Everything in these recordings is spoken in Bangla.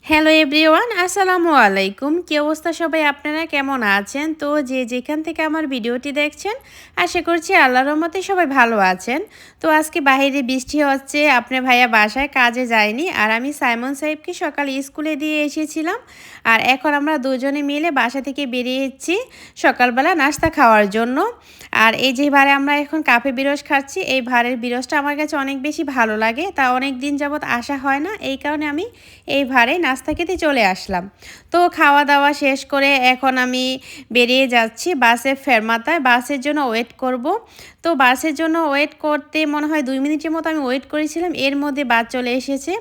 হ্যালো এভরিওয়ান, আসসালামু আলাইকুম। কি অবস্থা সবাই, আপনারা কেমন আছেন? তো যে যেখান থেকে আমার ভিডিওটি দেখছেন, আশা করছি আল্লাহর রহমতে সবাই ভালো আছেন। তো আজকে বাইরে বৃষ্টি হচ্ছে, আপনার ভাইয়া বাসায় কাজে যায়নি, আর আমি সাইমন সাহেবকে সকালে স্কুলে দিয়ে এসেছিলাম। আর এখন আমরা দুজনে মিলে বাসা থেকে বেরিয়েছি সকালবেলা নাস্তা খাওয়ার জন্য। আর এই যে ভারে আমরা এখন কাফে বিরস খাচ্ছি, এই ভারের বিরসটা আমার কাছে অনেক বেশি ভালো লাগে, তা অনেক দিন যাবৎ আসা হয় না, এই কারণে আমি এই ভারে নাস্তা খেতে চলে আসলাম। তো খাওয়া দাওয়া শেষ করে এখন আমি বেরিয়ে যাচ্ছি বাসের ফেরমাতায়, বাসের জন্য ওয়েট করব। তো বাসের জন্য ওয়েট করতে মনে হয় 2 মিনিটের মতো আমি ওয়েট করেছিলাম, এর মধ্যে বাস চলে এসেছে।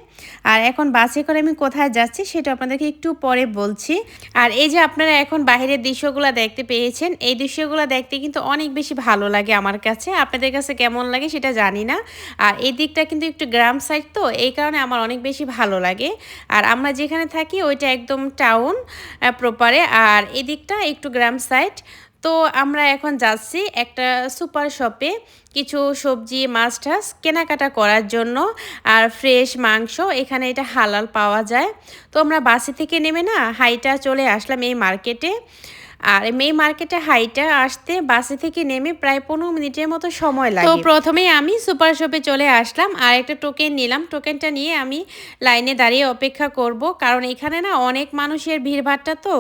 আর এখন বাসে করে আমি কোথায় যাচ্ছি সেটা আপনাদেরকে একটু পরে বলছি। আর এই যে আপনারা এখন বাইরের দৃশ্যগুলো দেখতে পেয়েছেন, এই দৃশ্যগুলো দেখতে কিন্তু অনেক বেশি ভালো লাগে আমার কাছে। আপনাদের কাছে কেমন লাগে সেটা জানি না। আর এই দিকটা কিন্তু একটু গ্রাম সাইড, তো এই কারণে আমার অনেক বেশি ভালো লাগে। আর আমরা যেখানে থাকি ওইটা একদম টাউন প্রপারে, আর এদিকটা একটু গ্রাম সাইড। তো আমরা এখন যাচ্ছি একটা সুপার শপে কিছু সবজি মাছ টাছ কেনাকাটা করার জন্য, আর ফ্রেশ মাংস এখানে এটা হালাল পাওয়া যায়। তো আমরা বাসে থেকে নেমে না হাইটা চলে আসলাম এই মার্কেটে। আর এই মার্কেটে হাইটা আসতে বাসে থেকে নেমে প্রায় 15 মিনিটের মতো সময় লাগে। তো প্রথমেই আমি সুপার শপে চলে আসলাম আর একটা টোকেন নিলাম। টোকেনটা নিয়ে আমি লাইনে দাঁড়িয়ে অপেক্ষা করব, কারণ এখানে না অনেক মানুষের ভিড়ভাট্টা, তো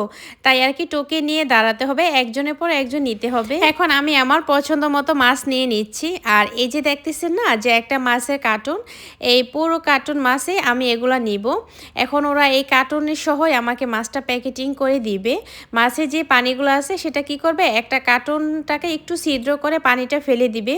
তাই আর কি টোকেন নিয়ে দাঁড়াতে হবে, একজনের পর একজন নিতে হবে। এখন আমি আমার পছন্দ মতো মাছ নিয়ে নিচ্ছি। আর এই যে দেখতেছেন না যে একটা মাছের কার্টুন, এই পুরো কার্টুন মাছে আমি এগুলা নিব। এখন ওরা এই কার্টুনের সহই আমাকে মাছটা প্যাকেটিং করে দিবে। মাছের যে পানিগুলো আছে সেটা কি করবে, একটা কার্টুনটাকে একটু ছিদ্র করে পানিটা ফেলে দিবে।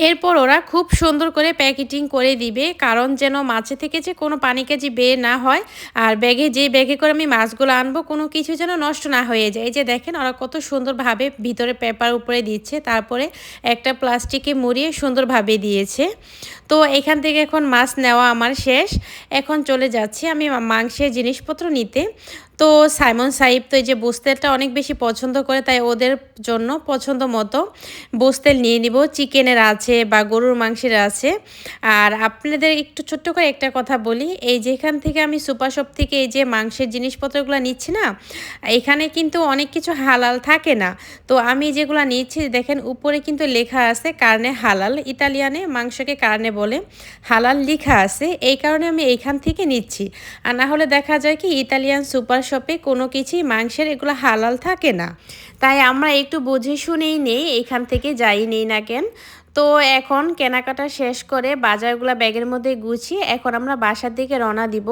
এরপর ওরা খুব সুন্দর করে প্যাকেটিং করে দিবে, কারণ যেন মাছে থেকে যে কোনো পানি কাজি বের না হয়। আর ব্যাগে করে আমি মাছগুলো আনবো, কোনো কিছু যেন নষ্ট না হয়ে যায়। এই যে দেখেন ওরা কত সুন্দরভাবে ভিতরে পেপার উপরে দিচ্ছে, তারপরে একটা প্লাস্টিকে মুড়িয়ে সুন্দরভাবে দিয়েছে। তো এখান থেকে এখন মাছ নেওয়া আমার শেষ। এখন চলে যাচ্ছি আমি মাংসের জিনিসপত্র নিতে। তো সাইমন সাহেব তো এই যে বুস্তেলটা অনেক বেশি পছন্দ করে, তাই ওদের জন্য পছন্দ মতো বুস্তেল নিয়ে নিব। চিকেনের আছে বা গরুর মাংসের আছে। আর আপনাদের একটু ছোট্ট করে একটা কথা বলি, এই যেখান থেকে আমি সুপার শপ থেকে এই যে মাংসের জিনিসপত্রগুলো নিচ্ছি না, এখানে কিন্তু অনেক কিছু হালাল থাকে না। তো আমি যেগুলো নিচ্ছি দেখেন উপরে কিন্তু লেখা আছে কার্নে হালাল, ইতালিয়ানে মাংসকে কার্নে বলে, হালাল লেখা আছে, এই কারণে আমি এইখান থেকে নিচ্ছি। আর না হলে দেখা যায় কি ইতালিয়ান সুপার শপে কোনো কিছুই মাংসের এগুলো হালাল থাকে না, তাই আমরা একটু বুঝে শুনেই নেই এখান থেকে যাই নেই না কেন। তো এখন কেনাকাটা শেষ করে বাজারগুলো ব্যাগের মধ্যে গুছিয়ে এখন আমরা বাসার দিকে রওনা দিব।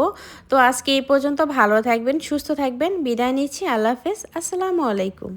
তো আজকে এই পর্যন্ত, ভালো থাকবেন, সুস্থ থাকবেন, বিদায় নিচ্ছি, আল্লাহ হাফেজ, আসসালামু আলাইকুম।